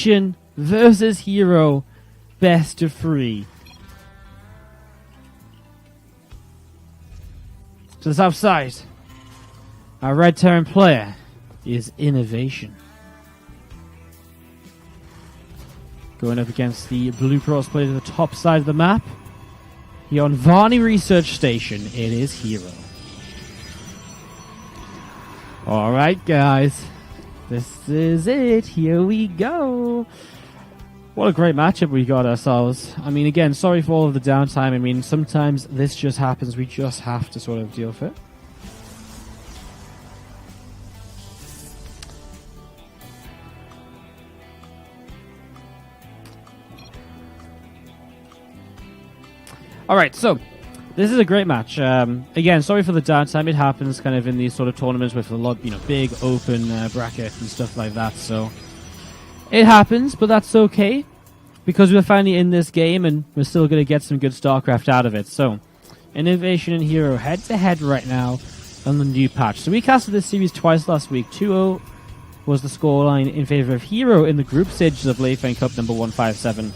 Versus herO, best of 3. To the south side, our red Terran player is INnoVation. Going up against the blue cross player to the top side of the map. Here on Varney Research Station, it is herO. Alright guys, this is it, here we go. What a great matchup we got ourselves. I mean, again, sorry for all of the downtime. I mean, sometimes this just happens, we just have to sort of deal with it. Alright, so this is a great match. Again, sorry for the downtime. It happens kind of in these sort of tournaments with a lot, big open bracket and stuff like that. So it happens, but that's okay because we're finally in this game and we're still going to get some good StarCraft out of it. So INnoVation and herO head to head right now on the new patch. So we casted this series twice last week. 2-0 was the scoreline in favor of herO in the group stages of Leifang Cup number 157.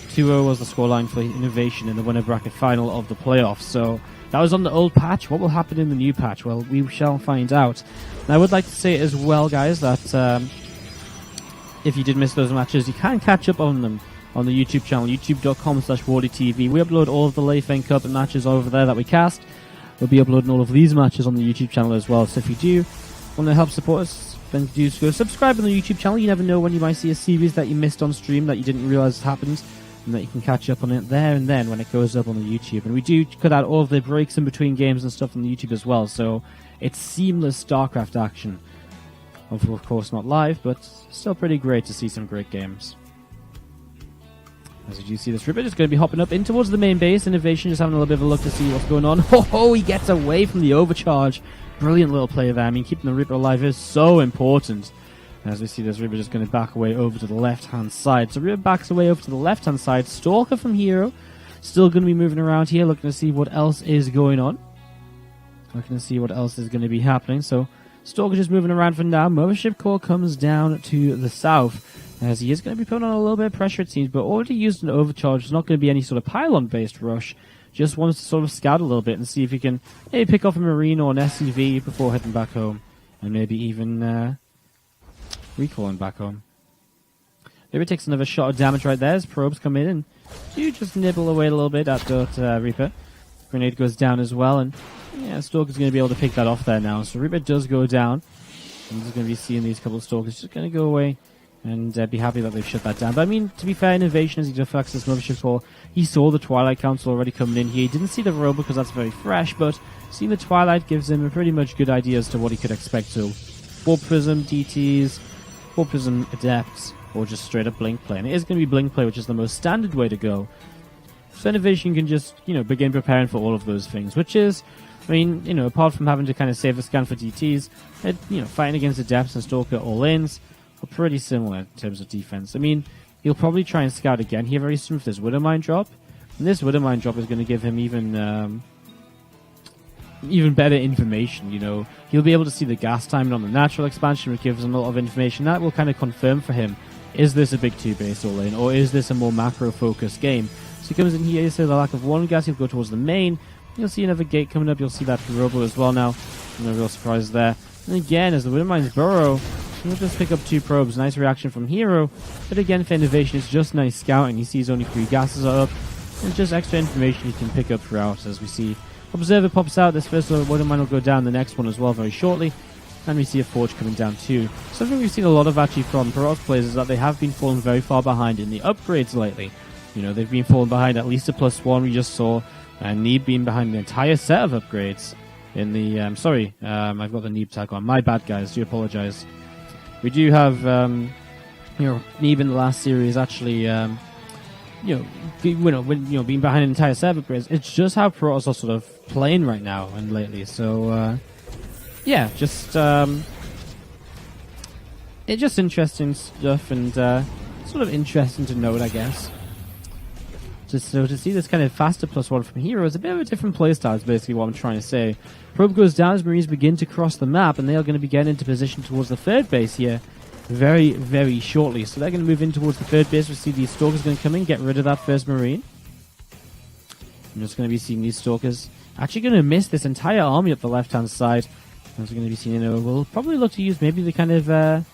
2-0 was the scoreline for INnoVation in the winner bracket final of the playoffs. So that was on the old patch. What will happen in the new patch? Well, we shall find out. And I would like to say as well, guys, that if you did miss those matches, you can catch up on them on the YouTube channel, youtube.com/WardiTV. We upload all of the Leifang Cup matches over there that we cast. We'll be uploading all of these matches on the YouTube channel as well. So if you do want to help support us, then do go subscribe on the YouTube channel. You never know when you might see a series that you missed on stream that you didn't realize happened, and that you can catch up on it there and then when it goes up on the YouTube. And we do cut out all of the breaks in between games and stuff on the YouTube as well, so it's seamless StarCraft action. Of course not live, but still pretty great to see some great games. As you do see, this Ripper is going to be hopping up in towards the main base. INnoVation just having a little bit of a look to see what's going on. Oh, he gets away from the overcharge. Brilliant little play there. I mean, keeping the Ripper alive is so important. As we see, this Ripper just going to back away over to the left-hand side. So Ripper backs away over to the left-hand side. Stalker from herO still going to be moving around here, looking to see what else is going on. Looking to see what else is going to be happening. So Stalker just moving around for now. Mothership Core comes down to the south, as he is going to be putting on a little bit of pressure, it seems, but already used an overcharge. There's not going to be any sort of pylon-based rush. Just wants to sort of scout a little bit and see if he can maybe pick off a Marine or an SCV before heading back home. And maybe even recalling back home. Maybe takes another shot of damage right there as probes come in and do just nibble away a little bit at that Reaper. Grenade goes down as well, and yeah, Stalker's going to be able to pick that off there now. So Reaper does go down. I'm just going to be seeing these couple of Stalkers just going to go away and be happy that they've shut that down. But I mean, to be fair, INnoVation, as he deflects this Mothership Core, he saw the Twilight Council already coming in here. He didn't see the row because that's very fresh, but seeing the Twilight gives him a pretty much good idea as to what he could expect. So 4 Prism DTs, 4 Prism Adepts, or just straight up Blink play. And it is going to be Blink play, which is the most standard way to go. So INnoVation can just, begin preparing for all of those things, which is, I mean, apart from having to kind of save the scan for DTs, fighting against Adepts and Stalker all-ins are pretty similar in terms of defense. I mean, he'll probably try and scout again here very soon with this Widowmine drop. And this Widowmine drop is going to give him even better information, He'll be able to see the gas timing on the natural expansion, which gives him a lot of information. That will kind of confirm for him, is this a big 2-base all-in, or is this a more macro-focused game? So he comes in here, you see the lack of one gas, he'll go towards the main. You'll see another gate coming up, you'll see that Robo as well now. No real surprise there. And again, as the Widowmines burrow, he'll just pick up 2 probes. Nice reaction from herO. But again, for INnoVation, it's just nice scouting. He sees only 3 gases are up. And just extra information he can pick up throughout, as we see. Observer pops out. This first Widowmine will go down. The next one as well very shortly. And we see a Forge coming down too. Something we've seen a lot of actually from Protoss players is that they have been falling very far behind in the upgrades lately. They've been falling behind at least a +1 we just saw. And Neeb being behind the entire set of upgrades. In the, I've got the Neeb tag on. My bad, guys. Do apologize. We do have, Neeb in the last series actually, being behind an entire set of upgrades. It's just how Protoss are sort of playing right now and lately. So, it's just interesting stuff and sort of interesting to note, I guess. So to see this kind of faster +1 from herO is a bit of a different playstyle, is basically what I'm trying to say. Probe goes down as Marines begin to cross the map, and they are going to be getting into position towards the 3rd base here. very, very shortly. So they're going to move in towards the third base. We see these Stalkers going to come in, get rid of that first Marine. I'm just going to be seeing these Stalkers actually going to miss this entire army up the left-hand side. As we're going to be seeing, we'll probably look to use maybe the kind of the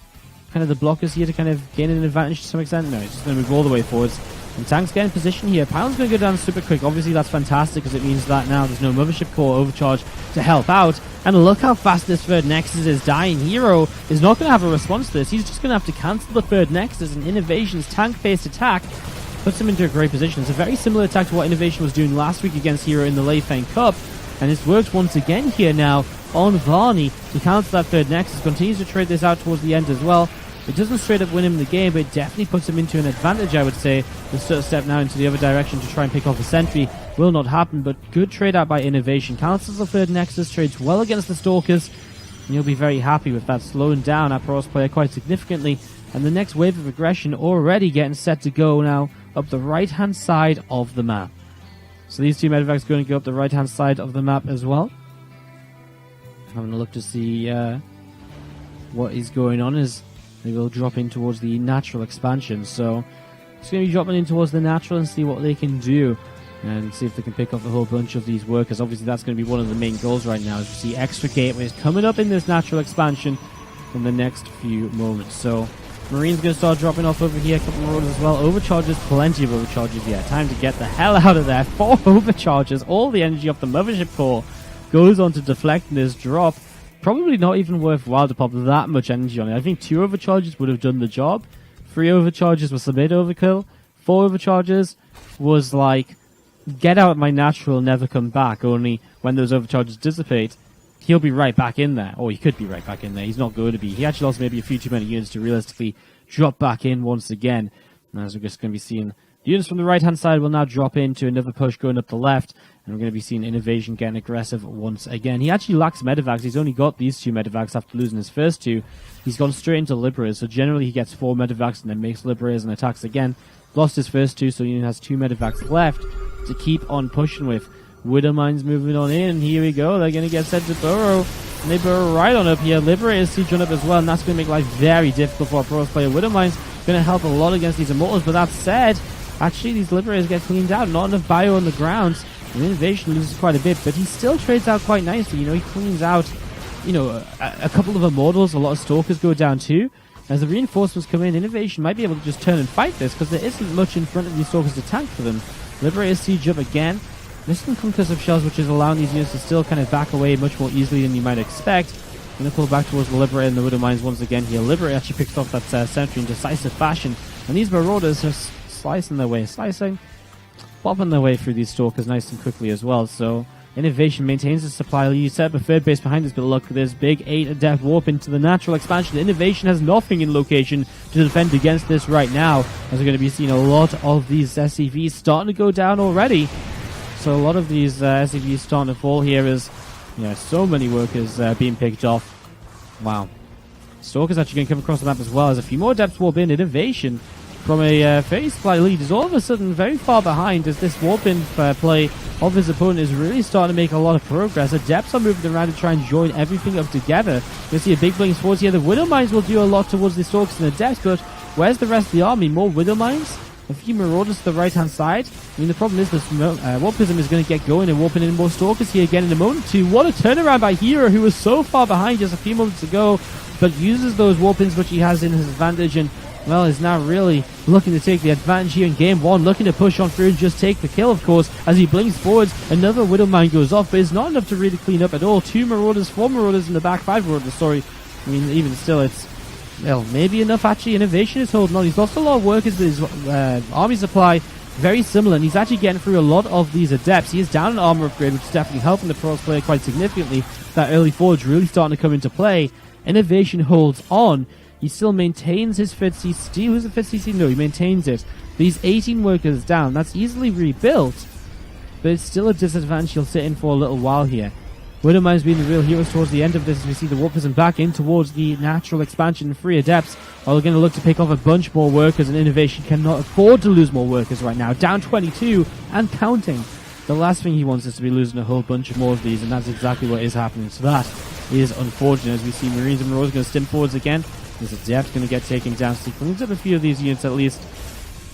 blockers here to kind of gain an advantage to some extent. No, it's just going to move all the way forwards. And Tank's getting position here. Pylon's going to go down super quick. Obviously, that's fantastic because it means that now there's no Mothership Core overcharge to help out. And look how fast this third Nexus is dying. herO is not going to have a response to this. He's just going to have to cancel the third Nexus, and INnoVation's tank-based attack puts him into a great position. It's a very similar attack to what INnoVation was doing last week against herO in the Lei Feng Cup. And it's worked once again here now on Varney to counter that third Nexus. Continues to trade this out towards the end as well. It doesn't straight up win him the game, but it definitely puts him into an advantage, I would say. The sort of step now into the other direction to try and pick off a sentry will not happen, but good trade out by INnoVation. Cancels the third Nexus, trades well against the Stalkers, and you'll be very happy with that, slowing down our Pros player quite significantly. And the next wave of aggression already getting set to go now up the right-hand side of the map. So these two medevacs going to go up the right-hand side of the map as well. Having a look to see what is going on as they will drop in towards the natural expansion. So it's going to be dropping in towards the natural and see what they can do and see if they can pick off a whole bunch of these workers. Obviously, that's going to be one of the main goals right now, as we see extra gateways coming up in this natural expansion in the next few moments. So Marine's going to start dropping off over here. A couple of rollers as well. Overcharges, plenty of overcharges. Yeah, time to get the hell out of there. 4 overcharges. All the energy off the Mothership Core goes on to deflecting this drop. Probably not even worthwhile to pop that much energy on it. I think 2 overcharges would have done the job. 3 overcharges was a bit overkill. 4 overcharges was like, get out my natural, never come back. Only when those overcharges dissipate, he'll be right back in there. Or he could be right back in there. He's not going to be. He actually lost maybe a few too many units to realistically drop back in once again. And as we're just going to be seeing, the units from the right-hand side will now drop into another push going up the left. And we're going to be seeing INnoVation getting aggressive once again. He actually lacks medevacs. He's only got these 2 medevacs after losing his first 2. He's gone straight into Liberators. So generally he gets 4 medevacs and then makes Liberators and attacks again. Lost his first 2, so he has 2 medevacs left to keep on pushing with. Widowmines moving on in. Here we go. They're going to get set to burrow. And they burrow right on up here. Liberators siege on up as well. And that's going to make life very difficult for a Pros player. Widowmines going to help a lot against these Immortals. But that said, actually these Liberators get cleaned out. Not enough bio on the ground. And INnoVation loses quite a bit. But he still trades out quite nicely. You know, he cleans out, you know, a couple of Immortals. A lot of Stalkers go down too. As the reinforcements come in, INnoVation might be able to just turn and fight this, because there isn't much in front of these Stalkers to tank for them. Liberators siege up again. Missing concussive shells, which is allowing these units to still kind of back away much more easily than you might expect. Going to pull back towards the Liberator and the Widow Mines once again here. Liberator actually picks off that sentry in decisive fashion. And these Marauders are slicing their way, bobbing their way through these Stalkers nice and quickly as well. So INnoVation maintains the supply lead. Set up a third base behind this, but look, there's big 8 adept warp into the natural expansion. INnoVation has nothing in location to defend against this right now, as we're going to be seeing a lot of these SCVs starting to go down already. So a lot of these SCVs starting to fall here as, yeah, so many workers being picked off. Wow. Stalker's actually going to come across the map as well as a few more adepts warp in. INnoVation from a very slight lead is all of a sudden very far behind, as this warp in play of his opponent is really starting to make a lot of progress. Adepts are moving around to try and join everything up together. You'll see a big blinks towards here. The Widow Mines will do a lot towards the Stalkers and Adepts, but where's the rest of the army? More Widow Mines? A few Marauders to the right-hand side. I mean, the problem is this Warpism is going to get going and warping in more Stalkers here again in a moment too. What a turnaround by herO, who was so far behind just a few moments ago, but uses those warpins which he has in his advantage, and, well, is now really looking to take the advantage here in game 1, looking to push on through and just take the kill, of course, as he blinks forwards. Another Widow Mine goes off, but it's not enough to really clean up at all. 2 Marauders, 4 Marauders in the back, 5 Marauders, sorry. I mean, even still, it's, well, maybe enough actually. INnoVation is holding on. He's lost a lot of workers, but his army supply very similar, and he's actually getting through a lot of these adepts. He is down an armor upgrade, which is definitely helping the Pros player quite significantly. That early forge really starting to come into play. INnoVation holds on. He still maintains his 5th CC. Do you lose the 5th CC? No, he maintains it. These 18 workers down. That's easily rebuilt, but it's still a disadvantage he'll sit in for a little while here. Widow Mines being the real heroes towards the end of this, as we see the Warpism back in towards the natural expansion. 3 adepts are going to look to pick off a bunch more workers, and INnoVation cannot afford to lose more workers right now. Down 22 and counting. The last thing he wants is to be losing a whole bunch of more of these, and that's exactly what is happening. So that is unfortunate, as we see Marines and Marauders going to stim forwards again. There's a depth going to get taken down, so he cleans up a few of these units at least.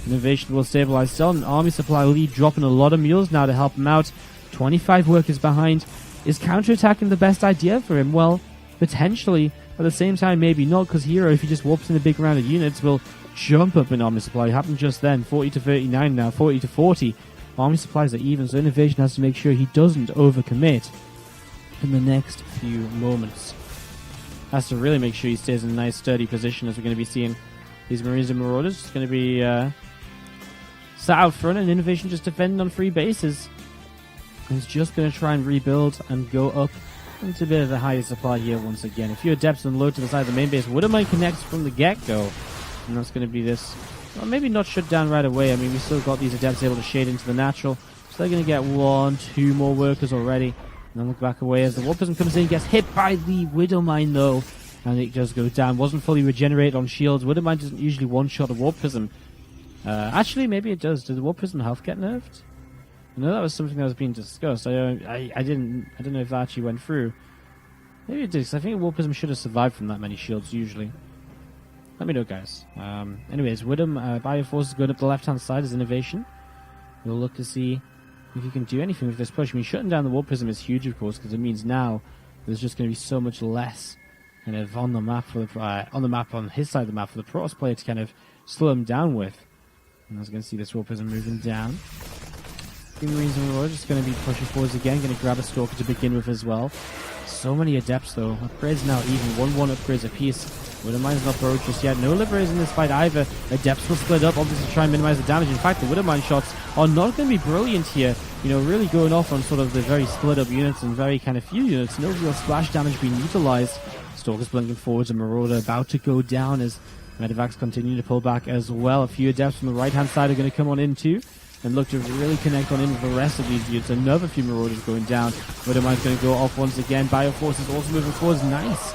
INnoVation will stabilize. Still an army supply lead, dropping a lot of mules now to help him out. 25 workers behind. Is counterattacking the best idea for him? Well, potentially. At the same time, maybe not, because herO, if he just warps in a big round of units, will jump up in army supply. It happened just then. 40 to 39 now, 40 to 40. Army supplies are even, so INnoVation has to make sure he doesn't overcommit in the next few moments. Has to really make sure he stays in a nice sturdy position, as we're going to be seeing these Marines and Marauders. It's going to be sat out front, and INnoVation just defending on 3 bases. He's just going to try and rebuild and go up into a bit of a higher supply here once again. A few Adepts and load to the side of the main base. Wouldn't connects from the get-go. And that's going to be this. Well, maybe not shut down right away. I mean, we still got these Adepts able to shade into the natural. So they're going to get 1, 2 more workers already. And then look back away as the Warpism comes in. Gets hit by the Widowmine though. And it just goes down. Wasn't fully regenerated on shields. Widowmine doesn't usually one-shot a Warpism. Actually, maybe it does. Did the Warpism health get nerfed? I know that was something that was being discussed. I don't know if that actually went through. Maybe it did, because I think Warpism should have survived from that many shields usually. Let me know, guys. Anyways, Widom Bioforce is going up the left-hand side as INnoVation. We'll look to see if you can do anything with this push. I mean, shutting down the Warpism is huge, of course, because it means now there's just going to be so much less kind of on the map for the on his side of the map for the Protoss player to kind of slow him down with. And I was going to see this Warpism moving down. Marines and Marauders just going to be pushing forwards again. Going to grab a Stalker to begin with as well. So many Adepts though. Upgrades now even. 1-1 upgrades apiece. Widowmine's not broke just yet. No Liberators in this fight either. Adepts will split up, obviously to try and minimize the damage. In fact, the Widowmine shots are not going to be brilliant here. You know, really going off on sort of the very split up units and very kind of few units. No real splash damage being utilized. Stalker's blinking forwards and Marauder about to go down as Medivacs continue to pull back as well. A few Adepts from the right hand side are going to come on in too and look to really connect on in with the rest of these units. Another few Marauders going down. Widowmine's going to go off once again. Bioforce is also moving forwards. Nice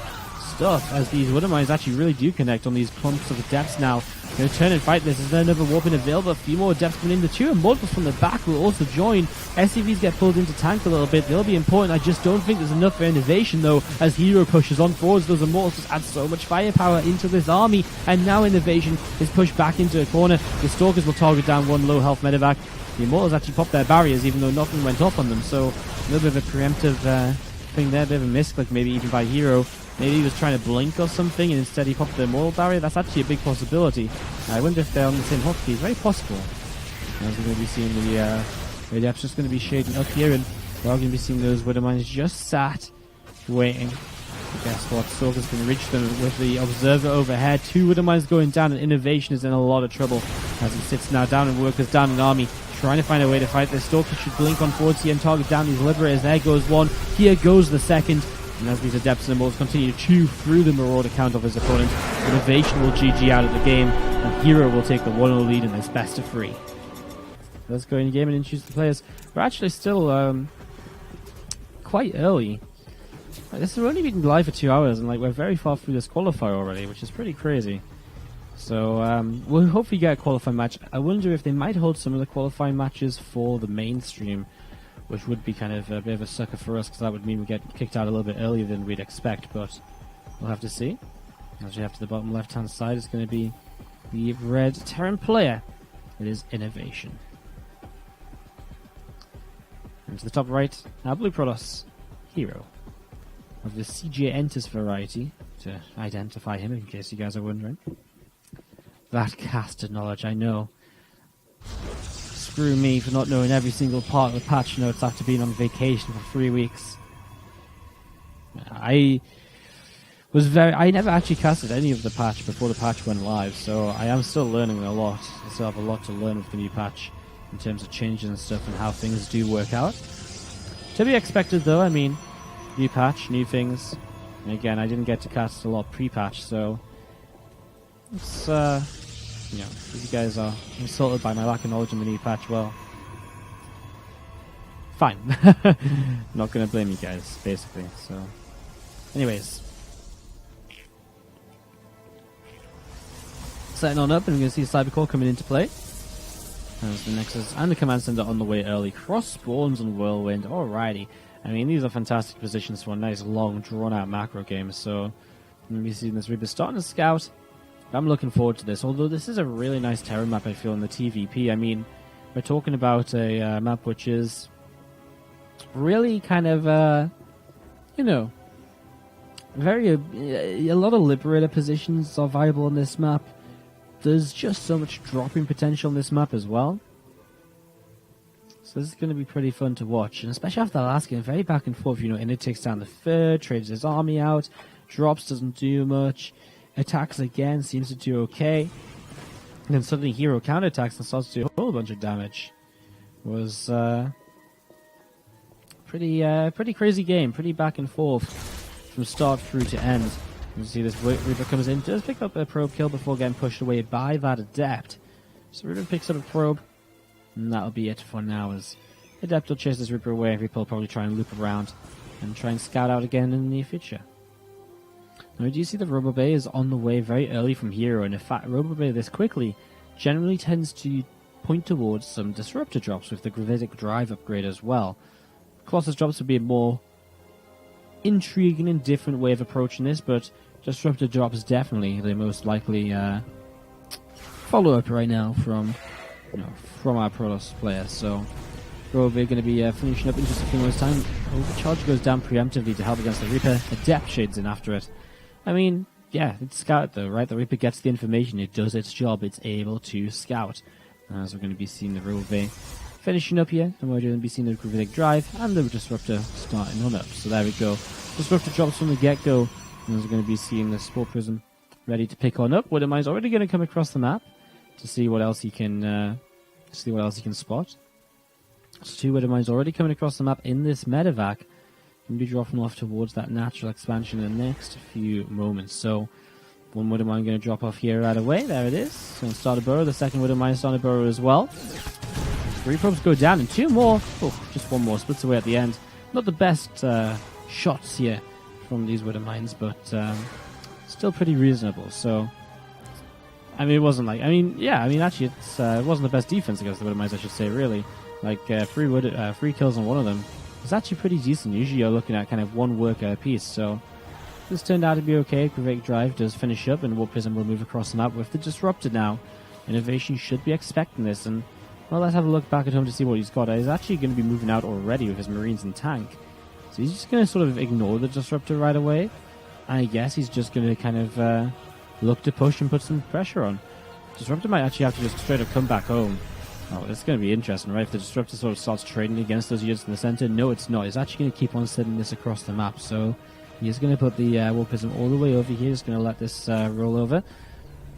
stuff as these Widowmines actually really do connect on these clumps of Adepts now. Going to turn and fight this. Is there another warp in available? A few more Adepts coming in. The 2 Immortals from the back will also join. SCVs get pulled into tank a little bit. They'll be important. I just don't think there's enough for INnoVation though as herO pushes on forwards. Those Immortals just add so much firepower into this army, and now INnoVation is pushed back into a corner. The Stalkers will target down 1 low health Medivac. The Immortals actually popped their barriers even though nothing went up on them, so a little bit of a preemptive thing there, a bit of a misclick maybe even by herO. Maybe he was trying to blink or something and instead he popped the Immortal barrier. That's actually a big possibility. I wonder if they're on the same hotkey. Very possible. As we're going to be seeing the Adepts just going to be shading up here, and we're all going to be seeing those Widowmines just sat waiting. But guess what? Stalker's going to reach them with the Observer overhead. 2 Widowmines going down, and INnoVation is in a lot of trouble as he sits now down and workers down an army. Trying to find a way to fight this. Stalker should blink on forwards here and target down these Liberators. There goes 1. Here goes the 2nd. And as these Adepts and Immortals continue to chew through the Marauder count of his opponent, INnoVation will GG out of the game, and herO will take the 1-0 lead in this best of 3. Let's go in the game and introduce the players. We're actually still quite early. This has only been live for 2 hours, and we're very far through this qualifier already, which is pretty crazy. So we'll hopefully get a qualifying match. I wonder if they might hold some of the qualifying matches for the mainstream, which would be kind of a bit of a sucker for us, because that would mean we get kicked out a little bit earlier than we'd expect, but we'll have to see. As we have to the bottom left-hand side, it's going to be the red Terran player. It is INnoVation. And to the top right, our blue Protoss, herO, of the CJ Entis variety, to identify him, in case you guys are wondering. That caster knowledge, I know. Screw me for not knowing every single part of the patch notes after being on vacation for 3 weeks. I never actually casted any of the patch before the patch went live, so I am still learning a lot. I still have a lot to learn with the new patch in terms of changes and stuff and how things do work out. To be expected though, I mean, new patch, new things. And again, I didn't get to cast a lot pre-patch, so it's you know, if you guys are insulted by my lack of knowledge in the new patch, well, fine. Not gonna blame you guys, basically. So, anyways, setting on up, and we're gonna see Cybercore coming into play. As the Nexus and the Command Center on the way early. Cross spawns and Whirlwind. Alrighty. I mean, these are fantastic positions for a nice, long, drawn-out macro game. So, We've seen this Reaper starting to scout. I'm looking forward to this, although this is a really nice terror map, I feel, in the TvP. I mean, we're talking about a map which is really kind of, you know, very a lot of Liberator positions are viable on this map. There's just so much dropping potential on this map as well. So this is going to be pretty fun to watch, and especially after the last game, very back and forth. You know, Inno takes down the third, trades his army out, drops, doesn't do much, attacks again, seems to do okay, and then suddenly herO counterattacks and starts to do a whole bunch of damage. It was pretty crazy game, pretty back and forth from start through to end. You see this Reaper comes in, does pick up a probe kill before getting pushed away by that Adept. So Reaper picks up a probe, and that'll be it for now, as Adept will chase this Reaper away. Reaper will probably try and loop around and try and scout out again in the near future. Now, do you see the RoboBay is on the way very early from herO, and in fact, RoboBay this quickly generally tends to point towards some Disruptor drops with the Gravitic Drive upgrade as well. Colossus drops would be a more intriguing and different way of approaching this, but Disruptor drops is definitely the most likely follow-up right now from our Protoss players. So RoboBay going to be finishing up in just a few moments' time. Overcharge goes down preemptively to help against the Reaper. Adept shades in after it. I mean, yeah, it's scout though, right? The Reaper gets the information, it does its job, it's able to scout. As we're going to be seeing the RoboBay finishing up here, and we're going to be seeing the Gravitic Drive and the Disruptor starting on up. So there we go. Disruptor drops from the get-go, and we're going to be seeing the Spore Prism ready to pick on up. Widowmine's already going to come across the map to see what else he can spot. So 2 Widowmines already coming across the map in this medevac. Going to be dropping off towards that natural expansion in the next few moments. So 1 Widowmine going to drop off here right away. There it is. It's going to start a burrow. The second Widowmine is starting a burrow as well. 3 probes go down, and 2 more. Oh, just 1 more splits away at the end. Not the best shots here from these Widowmines, but still pretty reasonable. So, I mean, it wasn't like, actually, it wasn't the best defense against the Widowmines, I should say, really. Like, 3 kills on one of them. It's actually pretty decent. Usually you're looking at kind of 1 work a piece, so this turned out to be okay. Gravitic Drive does finish up, and Warp Prism will move across the map with the Disruptor now. INnoVation should be expecting this, and, well, let's have a look back at home to see what he's got. He's actually going to be moving out already with his Marines and tank. So he's just going to sort of ignore the Disruptor right away. And I guess he's just going to kind of look to push and put some pressure on. Disruptor might actually have to just straight up come back home. Oh, it's going to be interesting, right? If the Disruptor sort of starts trading against those units in the center. No, it's not. He's actually going to keep on sending this across the map. So he's going to put the Warp Prism all the way over here. He's going to let this roll over.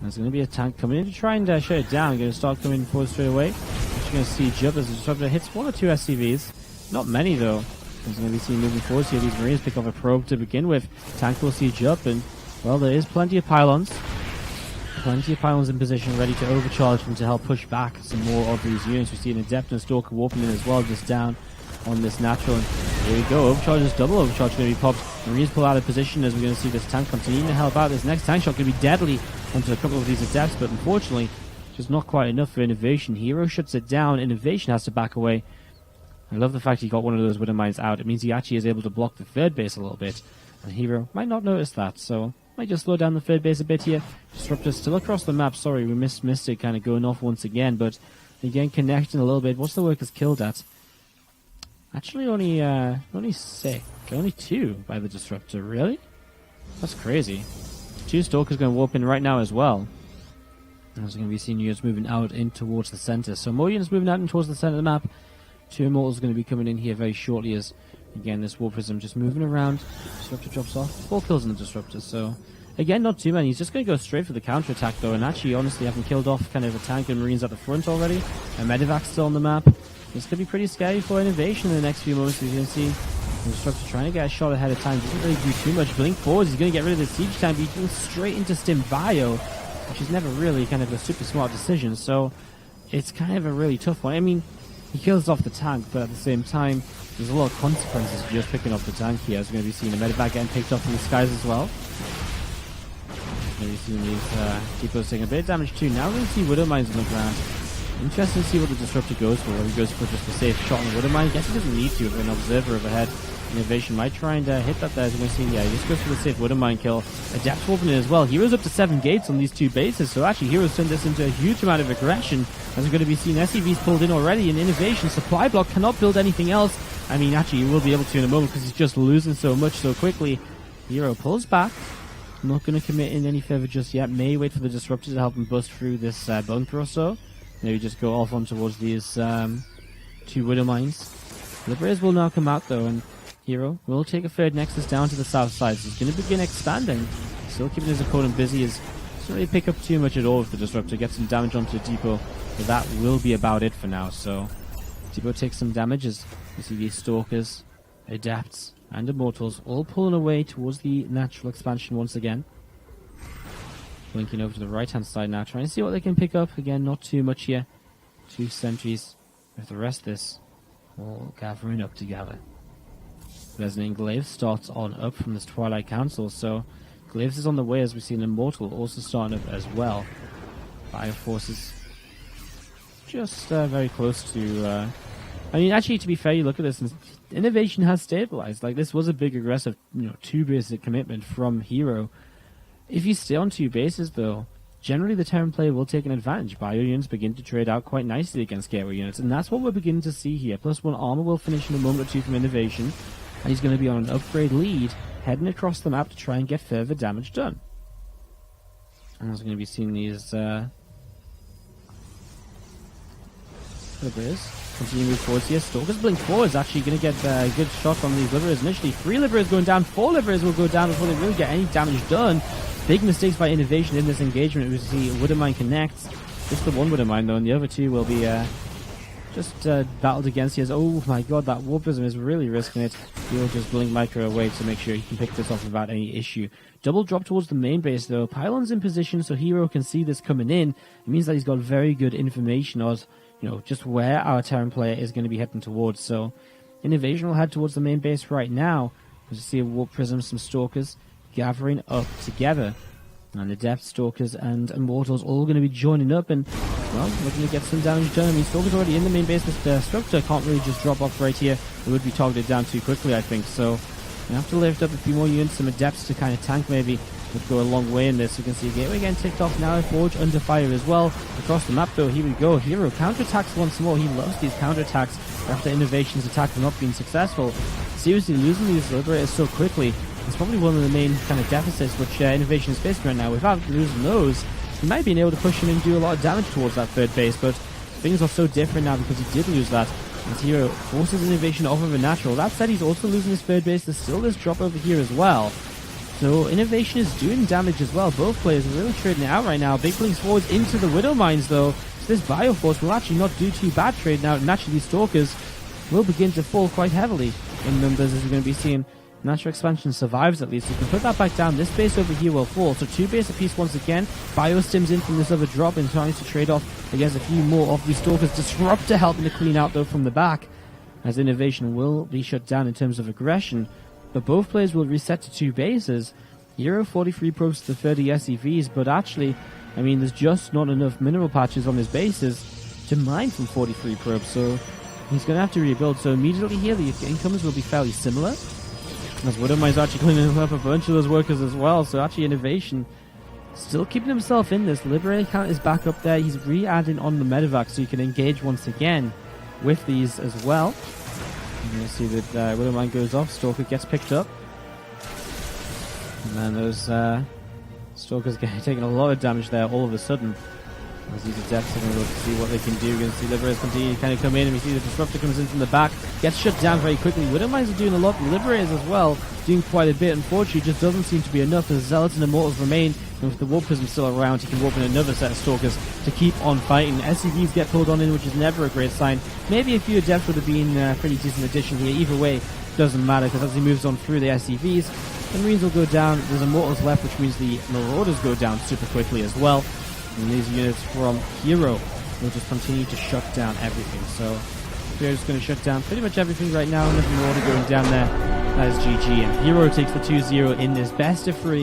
There's going to be a tank coming in to try and shut it down. Going to start coming forward straight away. Actually going to siege up as the Disruptor hits 1 or 2 SCVs. Not many, though. As going to be seen moving forward here. These Marines pick off a probe to begin with. Tank will siege up, and, well, there is plenty of pylons. Plenty of pylons in position, ready to overcharge them to help push back some more of these units. We see an Adept and a Stalker warping in as well, just down on this natural. And here we go. Overcharge is double overcharge going to be popped. Marines pull out of position as we're going to see this tank continue to help out. This next tank shot going to be deadly onto a couple of these Adepts, but unfortunately, just not quite enough for INnoVation. herO shuts it down. INnoVation has to back away. I love the fact he got one of those Widowmines out. It means he actually is able to block the third base a little bit. And herO might not notice that, so might just slow down the third base a bit here. Disruptor still across the map. Sorry, we missed it kind of going off once again, but again connecting a little bit. What's the workers killed at? Actually only 6. Only 2 by the Disruptor. Really? That's crazy. 2 Stalkers going to warp in right now as well. And there's going to be seeing units moving out in towards the center. So more units moving out in towards the center of the map. 2 Immortals going to be coming in here very shortly as, again, this Warp Prism just moving around. Disruptor drops off. 4 kills on the Disruptor, so again, not too many. He's just going to go straight for the counter-attack, though, and actually, honestly, having killed off kind of a tank and Marines at the front already. A Medivac still on the map. This could be pretty scary for INnoVation in the next few moments. As you can see, the Disruptor trying to get a shot ahead of time. Doesn't really do too much. Blink forwards. He's going to get rid of the siege time, but he's going straight into Stim Bio, which is never really kind of a super smart decision, so it's kind of a really tough one. I mean, he kills off the tank, but at the same time, there's a lot of consequences for just picking off the tank here. As we're going to be seeing a Medivac getting picked off in the skies as well. Maybe seeing these Depots taking a bit of damage too. Now we're going to see Widowmines on the ground. Interesting to see what the Disruptor goes for. Whether he goes for just a safe shot on the Widowmine. I guess he doesn't need to with an Observer overhead. INnoVation might try and hit that there, as you can see. Yeah, he just goes for the safe Widowmine kill. Adept warping in as well. hero's up to 7 gates on these 2 bases, so actually hero's turned this into a huge amount of aggression, as we're going to be seeing SCVs pulled in already, and INnoVation supply block cannot build anything else. I mean, actually, he will be able to in a moment because he's just losing so much so quickly. herO pulls back. Not going to commit in any further just yet. May wait for the Disruptor to help him bust through this bone throw, so maybe just go off on towards these 2 Widow Mines. Liberators will now come out though, and herO will take a third Nexus down to the south side. So he's going to begin expanding. Still keeping his opponent busy. Doesn't really pick up too much at all if the Disruptor gets some damage onto Depot. But that will be about it for now. So Depot takes some damage as you see these Stalkers, Adapts, and Immortals all pulling away towards the natural expansion once again. Blinking over to the right hand side now, trying to see what they can pick up. Again, not too much here. 2 sentries with the rest of this all gathering up together. Resonating Glaive starts on up from this Twilight Council, so Glaives is on the way as we see an Immortal also starting up as well. Bioforces just very close to... I mean, actually, to be fair, you look at this, and INnoVation has stabilized. Like, this was a big aggressive, 2 basic commitment from herO. If you stay on 2 bases, though, generally the Terran player will take an advantage. Bio units begin to trade out quite nicely against gateway units, and that's what we're beginning to see here. +1 armor will finish in a moment or 2 from INnoVation, and he's going to be on an upgrade lead, heading across the map to try and get further damage done. And we're going to be seeing these Liberators continue to move forwards here. Stalkers blink forward is actually going to get a good shot on these Liberators. Initially, 3 Liberators going down, 4 Liberators will go down before they really get any damage done. Big mistakes by INnoVation in this engagement. We see Widowmine connects. Just the 1 Widowmine though, and the other 2 will be just battled against here. Oh my god, that Warp Prism is really risking it. He'll just blink Micro away to make sure he can pick this off without any issue. Double drop towards the main base though. Pylon's in position so herO can see this coming in. It means that he's got very good information of just where our Terran player is going to be heading towards. So INnoVation will head towards the main base right now. As you see a Warp Prism, some Stalkers gathering up together. And the Depth, Stalkers, and Immortals all going to be joining up and, well, looking to get some damage done. I mean, Stalkers already in the main base. The Disruptor can't really just drop off right here. It would be targeted down too quickly, I think. So you have to lift up a few more units, some Adepts to kind of tank maybe. Would go a long way in this. You can see Gateway again ticked off now. Forge under fire as well. Across the map though, here we go. herO counterattacks once more. He loves these counterattacks after INnoVation's attack has not been successful. Seriously, losing these Liberators so quickly is probably one of the main kind of deficits which INnoVation is facing right now. Without losing those, he might be able to push him and do a lot of damage towards that 3rd base, but things are so different now because he did lose that. As herO forces INnoVation off of a natural. That said, he's also losing his 3rd base. There's still this drop over here as well. So INnoVation is doing damage as well. Both players are really trading it out right now. Big blinks forwards into the Widow Mines though. So this Bioforce will actually not do too bad trading out. Naturally, these Stalkers will begin to fall quite heavily in numbers as we're going to be seeing. Natural expansion survives at least. You can put that back down. This base over here will fall. So 2 base apiece once again. Biostims in from this other drop and trying to trade off against a few more of these Stalkers. Disruptor helping to clean out though from the back. As INnoVation will be shut down in terms of aggression. But both players will reset to 2 bases. herO 43 probes to 30 SCVs, but actually, I mean, there's just not enough mineral patches on his bases to mine from 43 probes, so he's going to have to rebuild. So immediately here, the incomes will be fairly similar. As Widowmine's actually cleaning up a bunch of those workers as well, so actually INnoVation still keeping himself in this. Liberator count is back up there. He's re-adding on the medevac so you can engage once again with these as well. You're going to see that Widowmine goes off, Stalker gets picked up. And then those Stalkers taking a lot of damage there all of a sudden. As these Adepts are going to look to see what they can do. You're going to see Liberators continue to kind of come in, and we see the Disruptor comes in from the back, gets shut down very quickly. Widowmines are doing a lot, Liberators as well, doing quite a bit. Unfortunately, it just doesn't seem to be enough as Zealots and Immortals remain, and with the Warp Prism still around, he can warp in another set of Stalkers to keep on fighting. SCVs get pulled on in, which is never a great sign. Maybe a few Adepts would have been a pretty decent addition here. Either way, doesn't matter, because as he moves on through the SCVs, the Marines will go down. There's Immortals left, which means the Marauders go down super quickly as well. And these units from herO will just continue to shut down everything. So we're just going to shut down pretty much everything right now. Nothing more to going down there. That is GG. And herO takes the 2-0 in this best of 3.